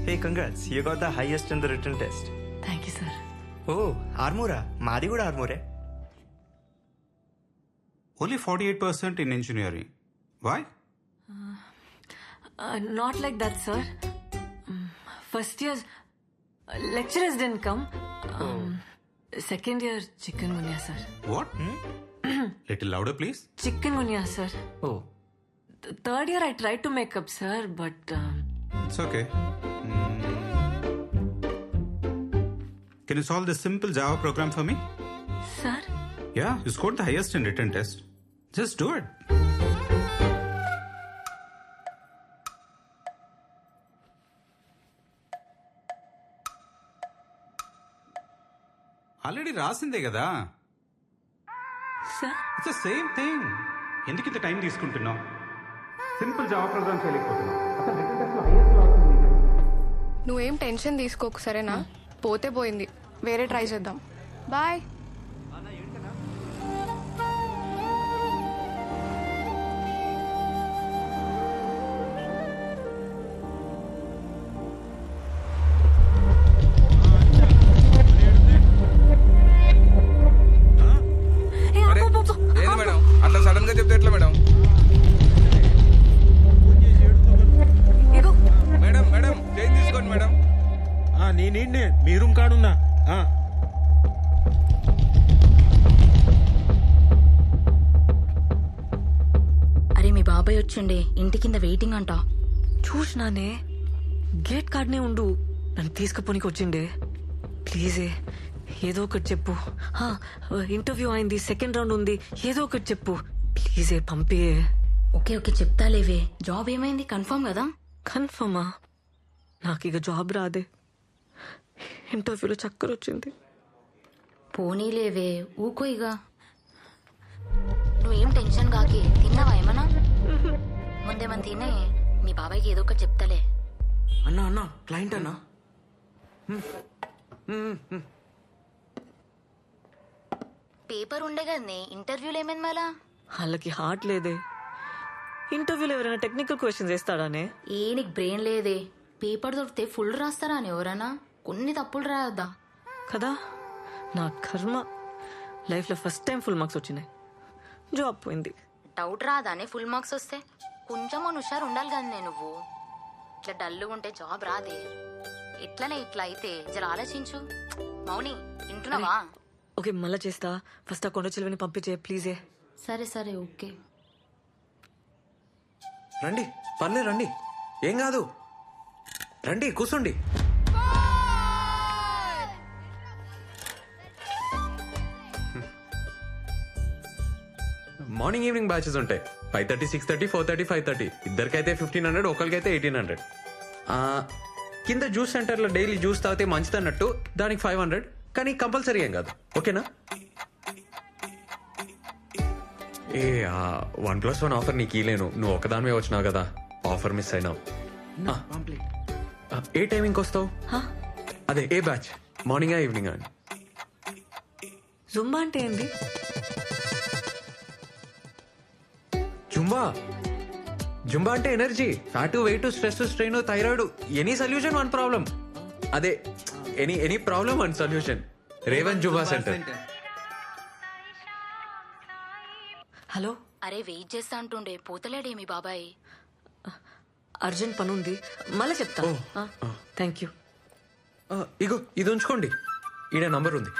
Hey, congrats. You got the highest in the written test. Thank you sir. Oh, Armora. మాది కూడా ఆర్మూరే. Only 48% in engineering. Why? Not like that, sir. First year lecturers didn't come. Second year chikungunya, sir. What? Little louder, please. Chikungunya, sir. Oh, Third year I tried to make up, sir, but It's okay. Can you solve this simple Java program for me? sir, Yeah, you scored the highest in written test. Just do it. Already రాసిందే కదా. sir. It's the same thing. ఎందుకు ఇంత time తీసుకుంటున్నావు? Simple Java program చేయలేకపోతున్నావు. అసలు written test లో highest లో వస్తుంది నీకు. నువ్వేం టెన్షన్ తీసుకోకు సరేనా? పోతే పోయింది, వేరే ట్రై చేద్దాం. బాయ్. Hey, అరే, ఆపు, ఆపు, ఆపు. ఏది మేడం అట్లా సడన్ గా చెప్తే ఎట్లా మేడం? ఇగో, మేడం మేడం చేంజ్ తీసుకోండి మేడం. నేనే మీ రూమ్ కాడున్నా. అరే మీ బాబాయ్ వచ్చిండే, ఇంటి కింద వెయిటింగ్ అంట. చూసినానే గేట్ కార్డ్నే ఉండు, నన్ను తీసుకుపోనికి వచ్చిండే. ప్లీజే ఏదో ఒకటి చెప్పు. ఇంటర్వ్యూ అయింది, సెకండ్ రౌండ్ ఉంది, ఏదో ఒకటి చెప్పు ప్లీజే, పంపే. ఓకే ఓకే చెప్తాలేవే. జాబ్ ఏమైంది, కన్ఫర్మ్ కదా? కన్ఫర్మా? నాకు ఇక జాబ్ రాదే. ఇంటర్వ్యూలో చక్కర వచ్చింది. పోనీలేవే, ఊకో ఇక. నువ్వేం టెన్షన్ కాకి. తిన్నావా ఏమన్నా? ముందేమన్నా తినే, మీ బాబాయ్కి ఏదో ఒకటి చెప్తాలే. అన్నా అన్నా క్లయింట్ అన్నా. పేపర్ ఉండే కదనే, ఇంటర్వ్యూలు ఏమైంది మళ్ళా? వాళ్ళకి హార్ట్ లేదే. ఇంటర్వ్యూలో ఎవరైనా టెక్నికల్ క్వశ్చన్స్ వేస్తాడానే? నీకు బ్రెయిన్ లేదే. పేపర్ దొరికితే ఫుల్ రాస్తారా అని ఎవరన్నా? కొన్ని తప్పులు రాయొద్దా? కదా, నా కర్మ. లైఫ్లో ఫస్ట్ టైం ఫుల్ మార్క్స్ వచ్చినాయి, జాబ్ పోయింది. డౌట్ రాదానే ఫుల్ మార్క్స్ వస్తే? కొంచెం హుషారు ఉండాలి కదనే నువ్వు. ఇట్లా డల్లుగా ఉంటే జాబ్ రాదే. ఇట్లనే ఇట్లా అయితే జర ఆలోచించు. మౌని వింటున్నావా? ఓకే, మళ్ళా చేస్తా. ఫస్ట్ ఆ కొండ చిలువని పంపించే ప్లీజే. సరే సరే ఓకే. రండి పర్లే రండి, ఏం కాదు. రండి కూర్చోండి. మార్నింగ్ ఈవినింగ్ బ్యాచెస్ ఉంటాయి. 5:30, 6:30, 4:30, 5:30. ఇద్దరికైతే 1500, ఒకరికైతే 1800. కింద జ్యూస్ సెంటర్లో డైలీ జ్యూస్ తాగితే మంచిదన్నట్టు దానికి 500, కానీ కంపల్సరీ ఏం కాదు. ఓకేనా? ఏ 1+1 ఆఫర్ నీకు ఇలేను, నువ్వు ఒకదానివే వచ్చినావు కదా, ఆఫర్ మిస్ అయినావు. ఏ టైమింగ్కి వస్తావు? అదే ఏ బ్యాచ్, మార్నింగా ఈవినింగా? జుంబా అంటే ఏంది? జుంబా జుంబా అంటే energy, fat, weight, stress, strain, thyroid, any solution one problem. అదే any problem one solution. Revan Zumba center. Hello, అరే వెయిట్ చేస్తా అంటుండే, పోతలేడే మీ బాబాయ్? అర్జెంట్ పని ఉంది, మళ్ళీ చెప్తా. Thank you. ఇగో ఇది ఉంచుకోండి, ఈడ నంబర్ ఉంది.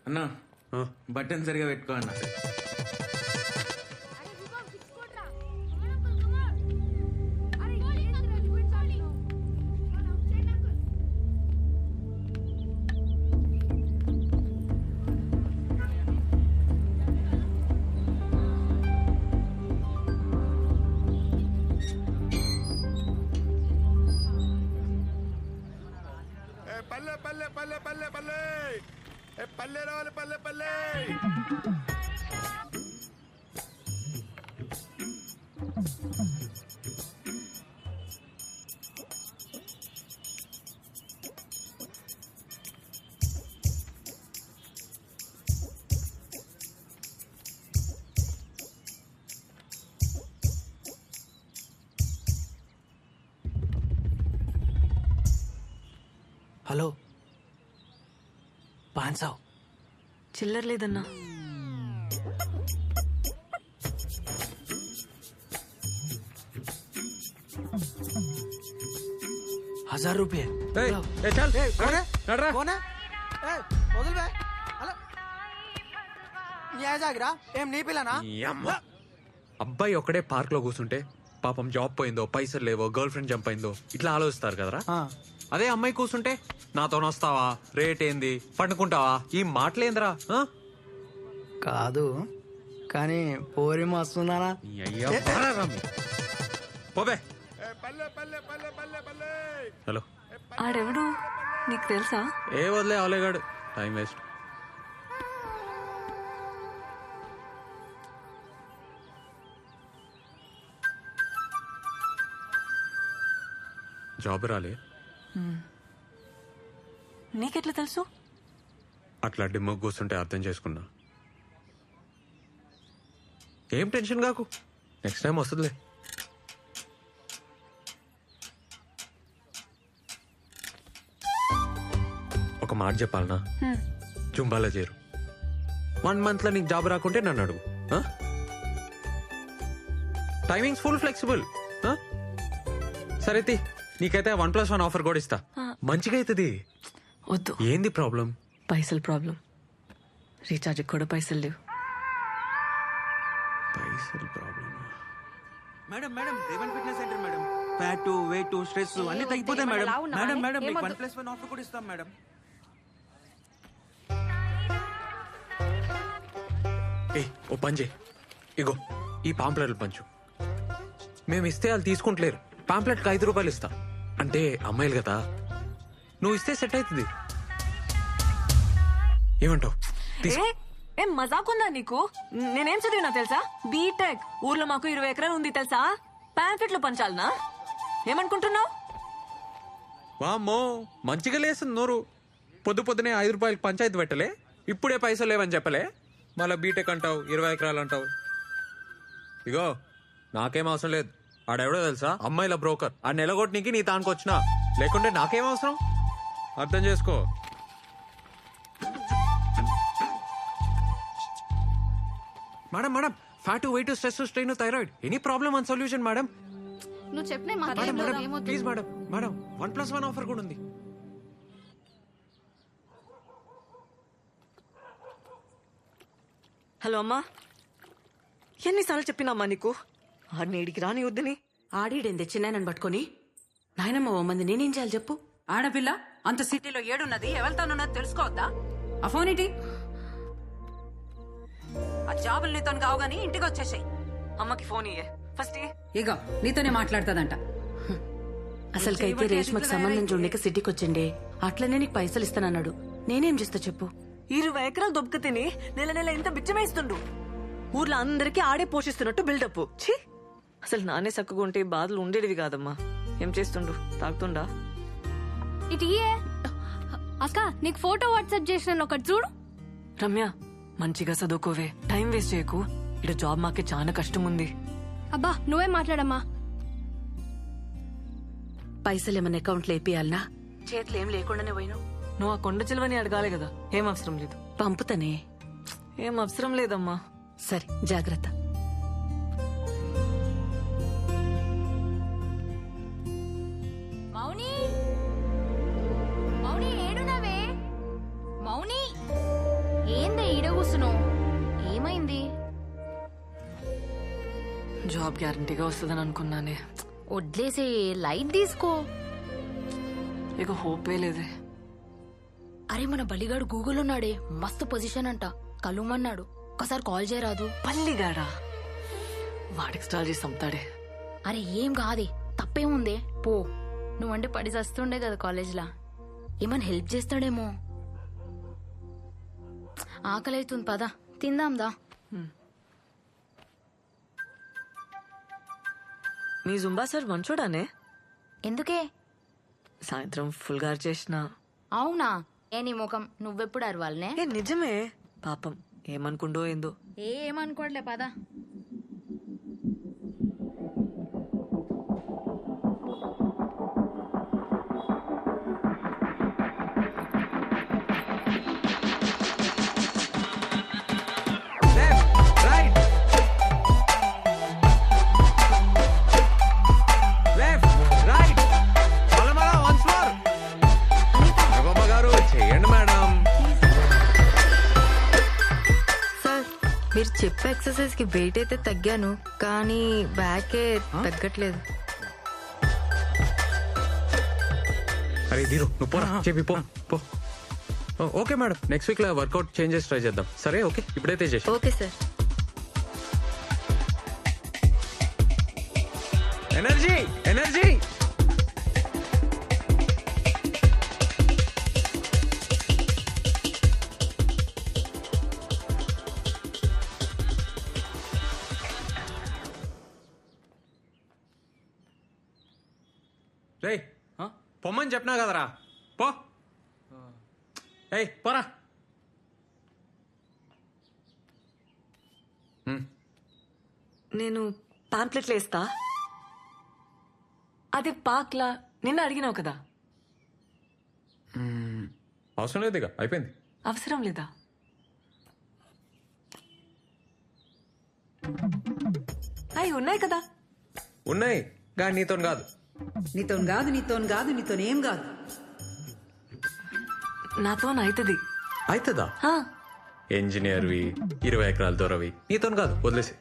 అన్నా బటన్ సరిగా పెట్టుకో అన్న. పల్లె పల్లె పల్లె పల్లె పల్లె పల్లె రావాలి పల్లె పల్లె. हेलो 500 చిల్లర లేదన్నా. ₹1000 అబ్బాయి ఒక్కడే పార్క్ లో కూర్చుంటే పాపం జాబ్ పోయిందో పైసలు లేవో గర్ల్ ఫ్రెండ్ జంప్ అయిందో ఇట్లా ఆలోచిస్తారు కదరా. అదే అమ్మాయి కూర్చుంటే నాతో వస్తావా, రేట్ ఏంది, పండుకుంటావా, ఈ మాటలేందిరా. కాదు కానీ పోరి మస్తుందానా. పోబే. పల్లె పల్లె పల్లె పల్లె పల్లె హలో, ఆడెవడు నీకు తెలుసా? ఏ వదిలే అవలేగాడు, టైం వేస్ట్. జాబ్ రాలే. నీకెట్లా తెలుసు? అట్లా డిమ్మకు కూర్చుంటే అర్థం చేసుకున్నా. ఏం టెన్షన్ కాకు, నెక్స్ట్ టైం వస్తుందిలే. ఒక మాట చెప్పాలనా, జుంబాలో చేరు. 1 month లో నీకు జాబ్ రాకుంటే నన్ను అడుగు. Timings full flexible. సరే నీకైతే 1+1 ఆఫర్ కూడా ఇస్తా. మంచిగా అవుతుంది. వద్దు. ఏంది ప్రాబ్లం? పైసలు ప్రాబ్లం. రీఛార్జ్ కూడా పైసలు లేవు. పైసలు ప్రాబ్లం. మేడం మేడం రేవన్ fitness center madam. Fat weight stress అన్ని తగ్గిపోతాయి మేడం. మేడం మేడం మీకు 1+1 ఆఫర్ కూడా ఇస్తాం మేడం. ఓ పని చేయి, ఇగో ఈ పాంప్లెట్లు పంచు. మేము ఇస్తే వాళ్ళు తీసుకుంటలేరు. పాంప్లెట్కి ₹5 ఇస్తా. అంటే అమ్మాయిలు కదా, నువ్వు ఇస్తే సెట్ అవుతుంది. ఏమంటావు? ఏం మజాకుందా నీకు? నేనేం చదివినా తెలుసా? బీటెక్. ఊర్లో మాకు 20 ఎకరాలు ఉంది తెలుసా? పాంప్లెట్లు పంచాలనా? ఏమనుకుంటున్నావు? వామ్మో, మంచిగా లేస్తుంది నోరు. పొద్దునే ₹5 పంచాయతీ పెట్టలే, ఇప్పుడే పైసలు లేవని చెప్పలే, మళ్ళీ బీటెక్ అంటావు, 20 ఎకరాలు అంటావు. ఇగో నాకేం అవసరం లేదు. ఆడెవడో తెలుసా? అమ్మాయిల బ్రోకర్. ఆ నెలగొట్టనికి నీ తానుకొచ్చినా, లేకుంటే నాకేం అవసరం? అర్థం చేసుకో. Madam madam, fat weight stress strain thyroid any problem and solution madam. నువ్వు చెప్పిన madam madam please madam, madam 1+1 offer కూడా ఉంది. హలో అమ్మా, ఎన్నిసార్లు చెప్పినామ్మా నీకు ఆడికి రాని వద్దని? ఆడీడేంది చిన్నాయనని పట్టుకొని నాయనమ్మ ఓ మంది నేనేం చేయాలి చెప్పు? ఆడపిల్ల అంత సిటీలో ఏడున్నది, ఎవరితోనున్నది తెలుసుకోవద్దా? ఆ ఫోన్ ఏంటి? ఆ జాబులు నీతో కావు గానీ ఇంటికి వచ్చేసాయి. అమ్మకి ఫోన్ ఇయ్యే ఫస్ట్. ఇగో నీతోనే మాట్లాడుతుందంట. అసలుకైతే రేష్మకి సంబంధం చూడలేక సిటీకి వచ్చిండే, అట్లనే నీకు పైసలు ఇస్తానన్నాడు. నేనేం చేస్తా చెప్పు? 20 ఎకరాలు దొబ్బక తిని నెల ఇంత బిచ్చమేస్తుండు. ఊర్లో అందరికీ ఆడే పోషిస్తున్నట్టు బిల్డప్. ఛీ, అసలు నానే చక్కగా ఉంటే బాధలు ఉండేటివి కాదమ్మా. ఏం చేస్తుండు? తాగుతుండా? ఇటు అక్క, నీకు ఫోటో వాట్సాప్ చేసిన ఒకటి చూడు. రమ్య, మంచిగా చదువుకోవే, టైం వేస్ట్ చేయకు. ఇటు జాబ్ మాకే చాలా కష్టం ఉంది. అబ్బా నువ్వే మాట్లాడమ్మా. పైసలు ఏమన్నా అకౌంట్లో వేపియాలనా? చేతులు ఏం లేకుండానే పోయినావు. నువ్వు ఆ కొండ చిలువని అడగాలి కదా. ఏం అవసరం లేదు. పంపుతానే. ఏం అవసరం లేదమ్మా. సరే జాగ్రత్త. మౌని మౌని ఏడునవే? మౌని ఏందే ఈడ కూసున్నావు? ఏమైంది? జాబ్ గ్యారంటీగా వస్తుందని అనుకున్నానే. వడ్లేసే, లైట్ తీసుకో. ఇక హోపే లేదే. అరే మన బలిగాడు గూగుల్ ఉన్నాడే, మస్తు పొజిషన్ అంట, కలుమన్నాడు. ఒకసారి కాల్ చేయరాదు? పల్లిగాడా? వాడికి స్టాల్ చేసి అమ్ముతాడే. అరే ఏం కాదే, తప్పేముందే, పో. నువ్వంటే పడి చస్తుండే కదా కాలేజ్లా, ఏమన్నా హెల్ప్ చేస్తాడేమో. ఆకలి అవుతుంది, పద తిందాందా. మీ జుంబా సార్ మంచోడానే? ఎందుకే? సాయంత్రం ఫుల్ గారు చేసిన. అవునా? ఏ నీ ముఖం, నువ్వెప్పుడు అరవాలనే? ఏ నిజమే, పాపం ఏమనుకుండో ఏందో. ఏమనుకోవట్లే, పద. ఎక్సర్సైజ్ కి వెయిట్ అయితే తగ్గాను, కానీ బ్యాకే తగ్గట్లేదు. అరే దీరు నువ్వు పోరా చెప్పి పో పో. ఓకే మేడం, నెక్స్ట్ వీక్ లో వర్కౌట్ చేంజెస్ ట్రై చేద్దాం. సరే ఓకే, ఇప్పుడైతే చేసి. Okay sir. Energy energy. రేయ్ పొమ్మని చెప్పినా కదరా, పో. ఏయ్ పోరా. నేను పాంప్లెట్లు వేస్తా. అదే పాక్లా నిన్న అడిగినావు కదా. అవసరం లేదు, ఇక అయిపోయింది. అవసరం లేదా? అవి ఉన్నాయి కదా. ఉన్నాయి కానీ నీతో కాదు. నీతోనేం కాదు. నాతో అవుతుంది. అవుతుందా? ఇంజనీర్వి 20 ఎకరాల దూరవి నీతో కాదు, వదిలేసి.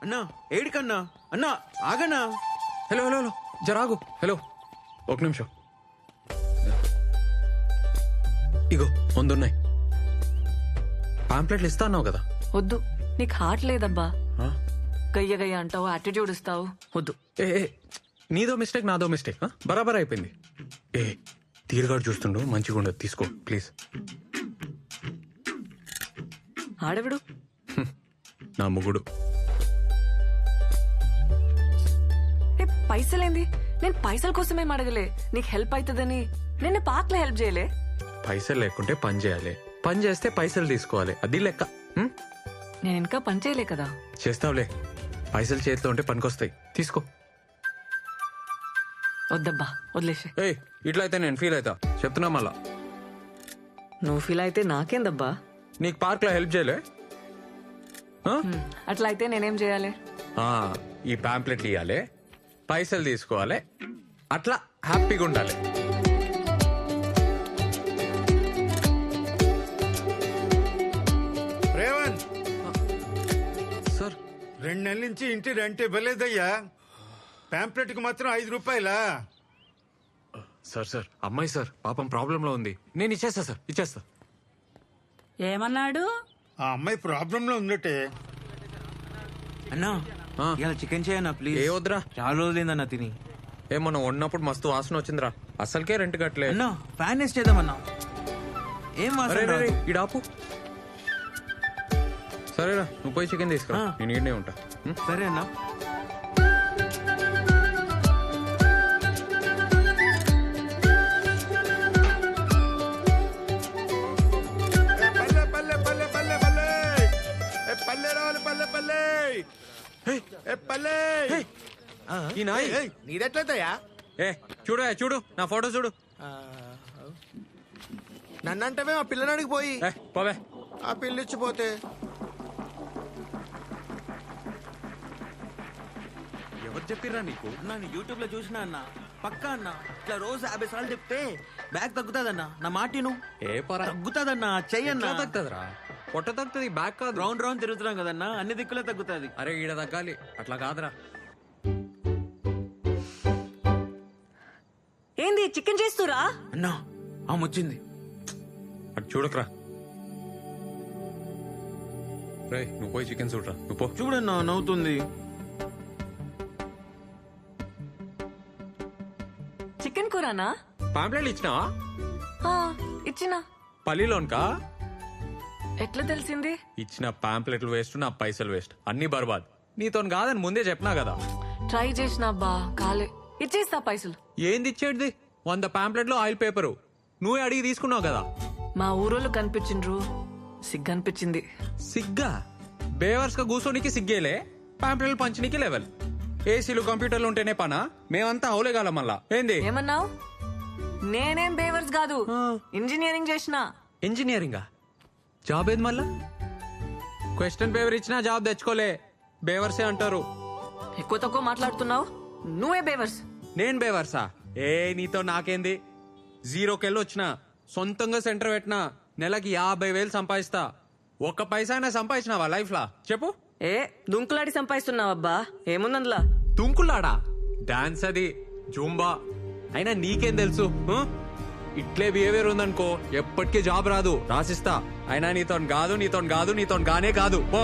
అన్నా ఏడికన్నా? అన్నా ఆగన్నా. హలో హలో హలో జరాగు. హలో ఒక నిమిషం. ఇగో ముందున్నాయి పాంప్లెట్లు. ఇస్తా అన్నావు కదా. వద్దు, నీకు హార్ట్ లేదబ్బా. గయ్య గయ్య అంటావు, యాటిట్యూడ్ ఇస్తావు. వద్దు. ఏ నీదో మిస్టేక్ నాదో మిస్టేక్. బరాబర్ అయిపోయింది. ఏ తీరుగాడు చూస్తుండు, మంచిగా ఉండదు, తీసుకో ప్లీజ్. ఆడవిడు నా ముగుడు. పైసలేంది? నేను పైసల కోసమేం అడగలే, నీకు హెల్ప్ అవుతుందని. నిన్న పార్క్లో హెల్ప్ చేయలే. పైసలు లేకుంటే పని చేయాలి, పని చేస్తే పైసలు తీసుకోవాలి, అది లెక్క. నేను ఇంకా పని చేయలే కదా. చేస్తావులే, పైసలు చేతిలో ఉంటే పనికొస్తాయి, తీసుకో. వద్దబ్బా, వదిలేసే. ఏయ్ ఇట్లా అయితే నేను ఫీల్ అవుతా, చెప్తున్నా మళ్ళా. నువ్వు ఫీల్ అయితే నాకేందబ్బా. నీకు పార్క్ లో హెల్ప్ చేయలే? అట్లా అయితే నేనేం చేయాలి? ఈ పాంప్లెట్లు ఇవ్వాలి, పైసలు తీసుకోవాలి, అట్లా హ్యాపీగా ఉండాలి. రేవంత్ సార్ 2 నెలల నుంచి ఇంటి రెంట్ ఇవ్వలేదయ్యా. పాంప్లెట్ కు మాత్రం 5 రూపాయలా? సార్ సార్ అమ్మాయి సార్ పాపం ప్రాబ్లం లో ఉంది, నేను ఇచ్చేస్తా సార్, ఇచ్చేస్తా. ఏమన్నాడు? ఆ అమ్మాయి ప్రాబ్లం లో ఉందటే. అన్నా ఇలా చికెన్ చేయన్నా ప్లీజ్. ఏ వద్దురా, చాలా రోజులైందన్నా తిని. ఏమన్నా వండినప్పుడు మస్తు వాసన వచ్చిందిరా, అసలుకే రెంట్ కట్టలే. అన్నా ఫ్యాన్ వేస్ట్ చేద్దామన్నా. ఏం వాసన రాదు. ఇడాపు. సరేరా నువ్వు పోయి చికెన్ తీసుకురా, నేను ఈడనే ఉంటా. సరే అన్నా. పల్లె పల్లె పల్లె పల్లె పల్లె పల్లె రావాలి, పల్లె పల్లె పల్లె. ఈ నాయ్ నీదెట్లయితయా? ఏ చూడు చూడు నా ఫోటో చూడు. నన్నంటవే ఆ పిల్లనాడికి పోయి పోవే. ఆ పిల్లిచ్చిపోతే ఎవరు చెప్పిర్రా నీకు? నేను యూట్యూబ్ లో చూసినా అన్న, పక్కా అన్న. ఇట్లా రోజు 50 సార్లు చెప్తే బ్యాగ్ తగ్గుతాదన్నా. నా మాటిను. ఏ పరా తగ్గుతాదన్నా, చెయ్యన్నా. తగ్గుతుందిరా, పొట్ట తగ్గుతుంది, బ్యాగ్ కాదు. రౌండ్ రౌండ్ తిరుగుతున్నాం కదన్నా, అన్ని దిక్కులే తగ్గుతాది. అరే ఈడ తగ్గాలి, అట్లా కాదురా. ఏంది చికెన్ చేస్తురా? అన్నా ఆమె వచ్చింది. అటు చూడకరా. రే నువ్వు పోయి చికెన్ చూడరా, నువ్వు పో. చూడన్నా నవ్వుతుంది. చికెన్ కూరనా? పాంప్లెట్లు ఇచ్చినావా? ఇచ్చినా. పల్లిలోన్కా? ఎట్లా తెలిసింది? ఇచ్చిన పాంప్లెట్లు వేస్ట్, నా పైసలు వేస్ట్, అన్ని బర్బాద్. నీతో కాదని ముందే చెప్పినా కదా. ట్రై చేసినా బా కాలే, ఇచ్చేస్తా పైసలు. ఏంది ఇచ్చేది? 100 పాంప్లెట్లు ఆయిల్ పేపరు నువ్వే అడిగి తీసుకున్నావు కదా. మా ఊరోళ్ళు కనిపించిండ్రు, సిగ్గనిపించింది. సిగ్గా? బేవర్స్ గా కూర్చోనికి సిగ్గేలే, పాంప్లెట్లు పంచనీకి లెవెల్. ఏసీలు కంప్యూటర్లు ఉంటేనే పనా? మేమంతా అవులేగాల మళ్ళా. ఏంది ఏమన్నావు? నేనేం బేవర్స్ కాదు, ఇంజనీరింగ్ చేసిన. ఇంజనీరింగా? జాబ్ ఏది మళ్ళా? క్వశ్చన్ పేపర్ ఇచ్చినా జాబ్ తెచ్చుకోలే, బేవర్సే అంటారు. ఎక్కువ తక్కువ మాట్లాడుతున్నావు, నువ్వే బేవర్స్. నేను బేవర్సా? ఏ నీతో నాకేంది? 0కెళ్ళి వచ్చిన సొంతంగా సెంటర్ పెట్టినా నెలకి 50,000 సంపాదిస్తా. ఒక్క పైసా అయినా సంపాదించినావా లైఫ్ లా చెప్పు? ఏ దుంకులాడి సంపాదిస్తున్నావబ్బా, ఏముందందులా? తుంకులాడా? డాన్స్ అది, జూంబా. అయినా నీకేం తెలుసు? ఇట్లే బిహేవియర్ ఉందనుకో ఎప్పటికీ జాబ్ రాదు, రాసిస్తా. అయినా నీతో కాదు, నీతో కాదు, నీతో గానే కాదు. పో.